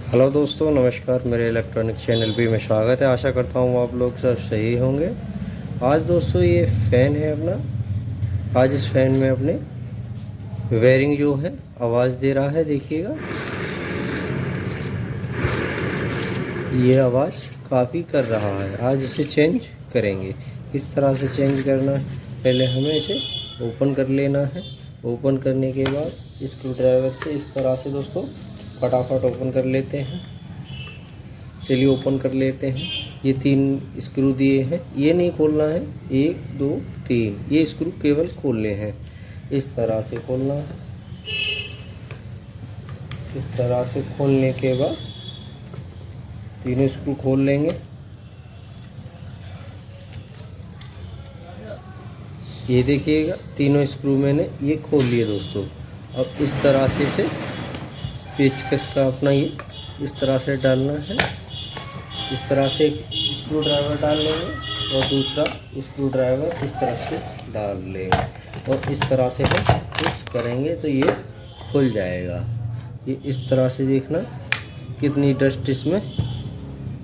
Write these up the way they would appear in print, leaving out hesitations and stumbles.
Hello दोस्तों, नमस्कार। मेरे इलेक्ट्रॉनिक चैनल पे में स्वागत है। आशा करता हूँ आप लोग सब सही होंगे। आज दोस्तों ये फ़ैन है अपना। आज इस फ़ैन में अपने वेयरिंग जो है आवाज़ दे रहा है, देखिएगा। ये आवाज़ काफ़ी कर रहा है। आज इसे चेंज करेंगे। किस तरह से चेंज करना है, पहले हमें इसे ओपन कर लेना है। ओपन करने के बाद स्क्रू ड्राइवर से इस तरह से दोस्तों फटाफट ओपन कर लेते हैं। चलिए ओपन कर लेते हैं। ये 3 स्क्रू दिए हैं, ये नहीं खोलना है। 1 2 3 ये स्क्रू केवल खोलने हैं। इस तरह से खोलना है। इस तरह से खोलने के बाद तीनों स्क्रू खोल लेंगे। ये देखिएगा, तीनों स्क्रू मैंने ये खोल लिए दोस्तों। अब इस तरह से इसे पेचकस का अपना ये इस तरह से डालना है। इस तरह से एक स्क्रू ड्राइवर डाल लेंगे और दूसरा स्क्रू ड्राइवर इस तरह से डाल लेंगे और इस तरह से हम पुश करेंगे तो ये खुल जाएगा। ये इस तरह से देखना कितनी डस्ट इसमें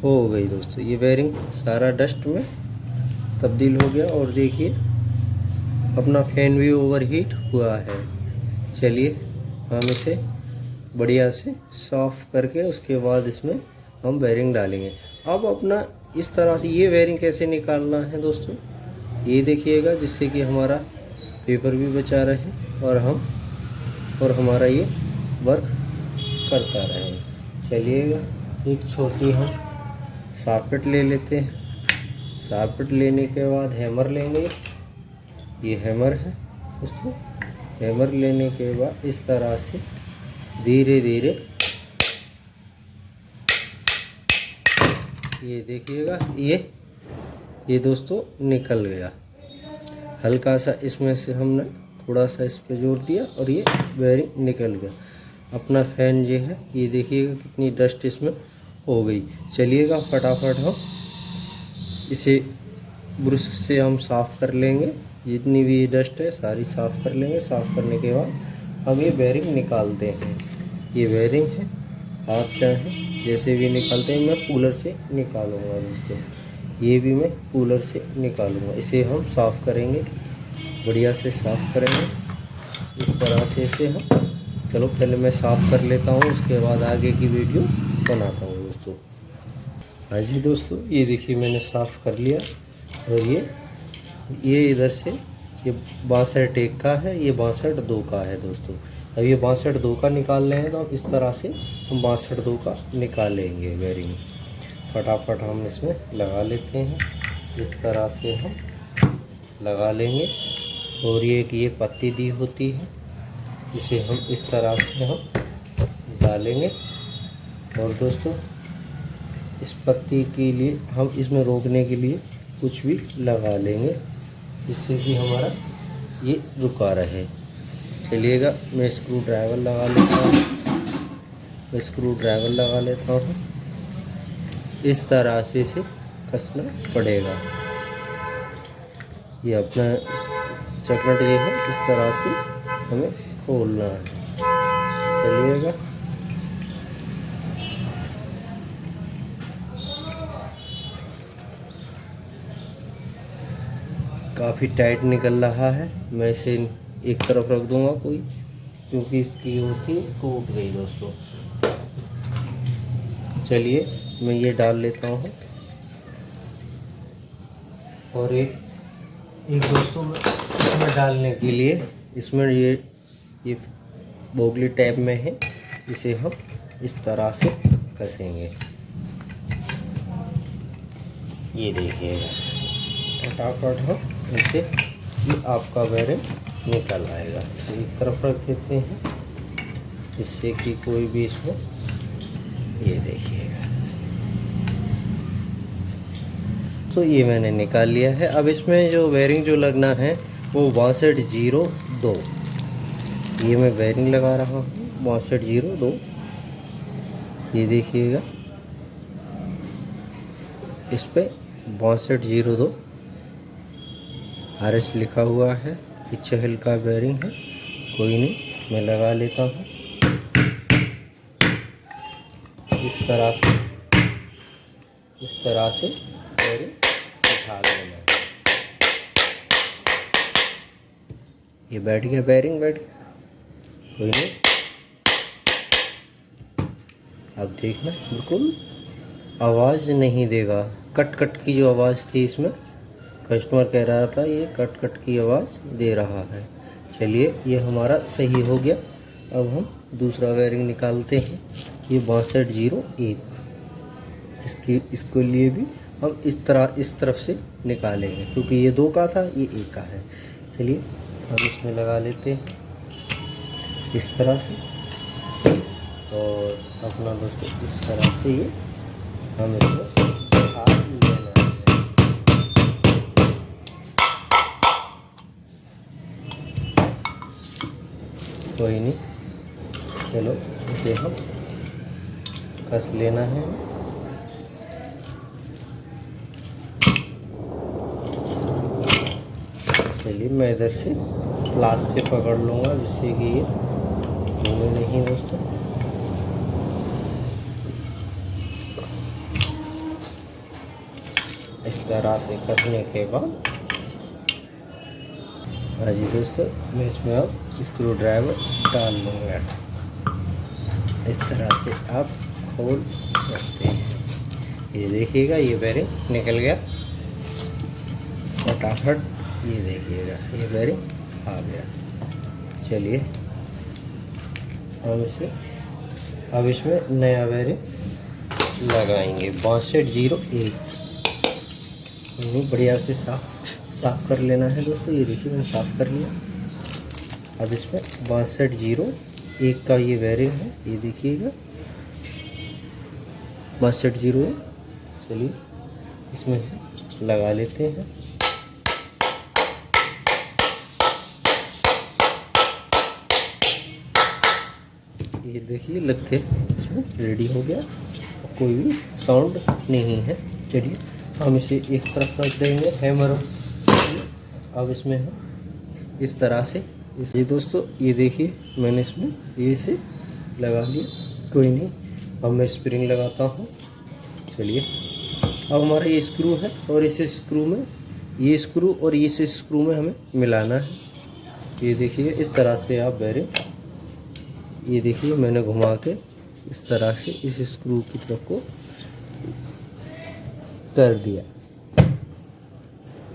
हो गई दोस्तों। ये बेयरिंग सारा डस्ट में तब्दील हो गया और देखिए अपना फैन भी ओवरहीट हुआ है। चलिए हम इसे बढ़िया से साफ़ करके उसके बाद इसमें हम बेयरिंग डालेंगे। अब अपना इस तरह से ये बेयरिंग कैसे निकालना है दोस्तों, ये देखिएगा, जिससे कि हमारा पेपर भी बचा रहे और हमारा ये वर्क करता रहे। चलिएगा, एक छोटी हम सॉकेट ले लेते हैं। सॉकेट लेने के बाद हैमर लेंगे। ये हैमर है दोस्तों। हैमर लेने के बाद इस तरह से धीरे धीरे ये देखिएगा, ये दोस्तों निकल गया। हल्का सा इसमें से हमने थोड़ा सा इस पे जोर दिया और ये बेयरिंग निकल गया। अपना फैन जो है ये देखिएगा कितनी डस्ट इसमें हो गई। चलिएगा फटाफट हम इसे ब्रश से हम साफ़ कर लेंगे। जितनी भी डस्ट है सारी साफ़ कर लेंगे। साफ़ करने के बाद हम ये बेयरिंग निकालते हैं। ये बेयरिंग है, आप चाहें जैसे भी निकालते हैं। मैं कूलर से निकालूंगा दोस्तों। ये भी मैं कूलर से निकालूंगा। इसे हम साफ़ करेंगे, बढ़िया से साफ़ करेंगे इस तरह से इसे हम। चलो पहले मैं साफ़ कर लेता हूँ, उसके बाद आगे की वीडियो बनाता हूँ दोस्तों। हाँ जी दोस्तों, ये देखिए मैंने साफ़ कर लिया। और ये इधर से ये 62 का है, ये 62 का है दोस्तों। अब ये 62 का निकाल रहे हैं तो अब इस तरह से हम 62 का निकालेंगे बेयरिंग। फटाफट हम इसमें लगा लेते हैं। इस तरह से हम लगा लेंगे। और ये पत्ती दी होती है, इसे हम इस तरह से हम डालेंगे। और दोस्तों इस पत्ती के लिए हम इसमें रोकने के लिए कुछ भी लगा लेंगे, जिससे कि हमारा ये रुका रहे। चलिएगा मैं स्क्रू ड्राइवर लगा लेता हूँ। इस तरह से इसे कसना पड़ेगा। ये अपना चकनट ये है, इस तरह से हमें खोलना है। चलिएगा काफ़ी टाइट निकल रहा है। मैं इसे एक तरफ रख दूंगा कोई, क्योंकि इसकी होती टूट गई दोस्तों। चलिए मैं ये डाल लेता हूँ। और एक दोस्तों इसमें डालने के लिए इसमें ये बोगली टैप में है, इसे हम इस तरह से कसेंगे। ये देखिएगा फटाफट हम इसे, ये आपका बेयरिंग निकल आएगा। इसे एक तरफ रख देते हैं, जिससे कि कोई भी इसमें, ये देखिएगा तो ये मैंने निकाल लिया है। अब इसमें जो बेयरिंग जो लगना है वो 6202, ये मैं बेयरिंग लगा रहा हूँ 6202। ये देखिएगा इस पे 6202 RS लिखा हुआ है। ये चहल का बेयरिंग है। कोई नहीं, मैं लगा लेता हूँ। इस तरह से बेरिंग उठा लेना है। ये बैठ गया, बेरिंग बैठ गया, कोई नहीं। अब देखना बिल्कुल आवाज़ नहीं देगा। कट कट की जो आवाज़ थी इसमें, कस्टमर कह रहा था ये कट कट की आवाज़ दे रहा है। चलिए ये हमारा सही हो गया। अब हम दूसरा बेरिंग निकालते हैं। ये 6201, इसको लिए भी हम इस तरफ से निकालेंगे, क्योंकि ये 2 का था, ये 1 का है। चलिए हम इसमें लगा लेते हैं इस तरह से, और अपना दोस्तों इस तरह से ये हम इसको उठा लेना है। कोई नहीं, चलो इसे हम कस लेना है। चलिए मैं इधर से प्लास से पकड़ लूँगा, जिससे कि ये घूमे नहीं दोस्तों। इस तरह से कसने के बाद, हाँ जी दोस्तों, मैं इसमें अब स्क्रू ड्राइवर डाल लूँगा। इस तरह से आप खोल सकते हैं। ये देखिएगा, ये बेरिंग निकल गया फटाफट। ये देखिएगा, ये बेरिंग आ गया। चलिए हम इसे अब इसमें नया बेरिंग लगाएंगे 6201। बढ़िया से साफ कर लेना है दोस्तों। ये देखिए मैंने साफ कर लिया। अब इसमें 6201 का ये बेरिंग है, ये देखिएगा 6201। चलिए इसमें लगा लेते हैं। ये देखिए लगते इसमें रेडी हो गया, कोई भी साउंड नहीं है। चलिए हम इसे एक तरफ रख देंगे हैमर। अब इसमें हम इस तरह से ये दोस्तों, ये देखिए मैंने इसमें ये से लगा लिया। कोई नहीं, अब मैं स्प्रिंग लगाता हूँ। चलिए अब हमारा ये स्क्रू है, और इस स्क्रू में ये स्क्रू और इस स्क्रू में हमें मिलाना है। ये देखिए इस तरह से आप बेरिंग, ये देखिए मैंने घुमा के इस तरह से इस स्क्रू की तरफ को कर दिया।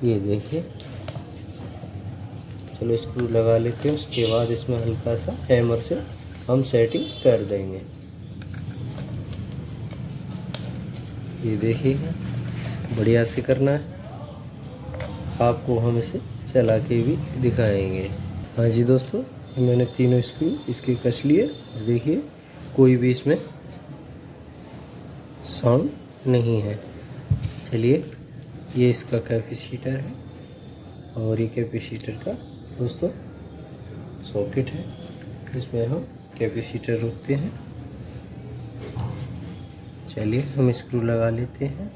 ये देखिए, चलो स्क्रू लगा लेते हैं। उसके बाद इसमें हल्का सा हैमर से हम सेटिंग कर देंगे। ये देखिए बढ़िया से करना है, आपको हम इसे चला के भी दिखाएंगे। हाँ जी दोस्तों, मैंने तीनों स्क्रू इसके कस लिए। देखिए कोई भी इसमें साउंड नहीं है। चलिए ये इसका कैपेसिटर है, और ये कैपेसिटर का दोस्तों सॉकेट है, इसमें हम कैपेसिटर रखते हैं। चलिए हम स्क्रू लगा लेते हैं।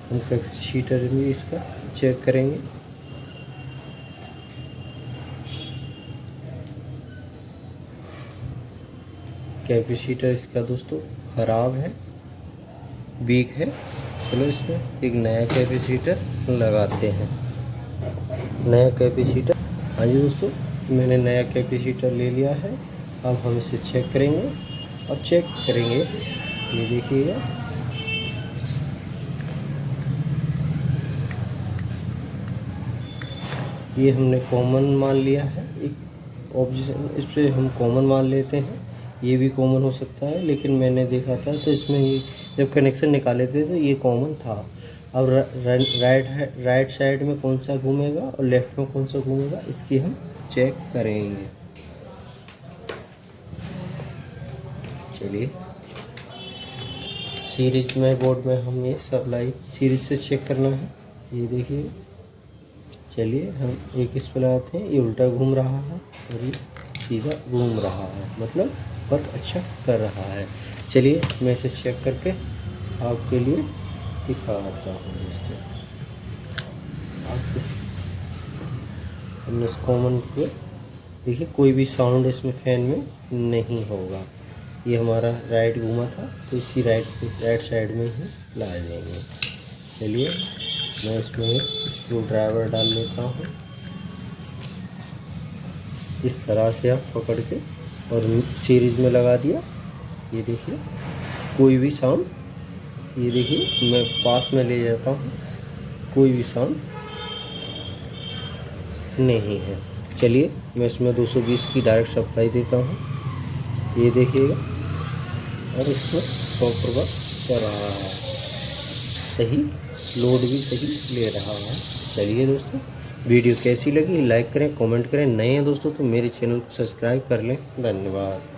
हम कैपेसिटर में इसका चेक करेंगे। कैपेसिटर इसका दोस्तों ख़राब है, वीक है। चलो इसमें एक नया कैपेसिटर लगाते हैं। नया कैपेसिटर, हाँ जी दोस्तों, मैंने नया कैपेसिटर ले लिया है। अब हम इसे चेक करेंगे। अब चेक करेंगे, ये देखिएगा ये हमने कॉमन मान लिया है। एक ऑप्शन इस पर हम कॉमन मान लेते हैं। ये भी कॉमन हो सकता है, लेकिन मैंने देखा था तो इसमें ये जब कनेक्शन निकाले थे तो ये कॉमन था। अब राइट साइड में कौन सा घूमेगा और लेफ्ट में कौन सा घूमेगा, इसकी हम चेक करेंगे। चलिए सीरीज में बोर्ड में हम ये सप्लाई सीरीज से चेक करना है। ये देखिए, चलिए हम एक इस पे लगाते हैं, ये उल्टा घूम रहा है और ये सीधा घूम रहा है, मतलब वर्क अच्छा कर रहा है। चलिए मैं इसे चेक करके आपके लिए दिखाता हूँ दोस्तों। आप हमने इस कॉमन पे देखिए, कोई भी साउंड इसमें फैन में नहीं होगा। ये हमारा राइट घूमा था तो इसी राइट साइड में ही ला देंगे। चलिए मैं इसमें एक स्क्रू ड्राइवर डाल लेता हूँ। इस तरह से आप पकड़ के और सीरीज में लगा दिया। ये देखिए कोई भी साउंड, ये देखिए मैं पास में ले जाता हूँ, कोई भी साउंड नहीं है। चलिए मैं इसमें 220 की डायरेक्ट सप्लाई देता हूँ, ये देखिएगा, और इसमें प्रॉपर वर्क कर रहा है, सही लोड भी सही ले रहा है। चलिए दोस्तों, वीडियो कैसी लगी लाइक करें, कमेंट करें। नए हैं दोस्तों तो मेरे चैनल को सब्सक्राइब कर लें। धन्यवाद।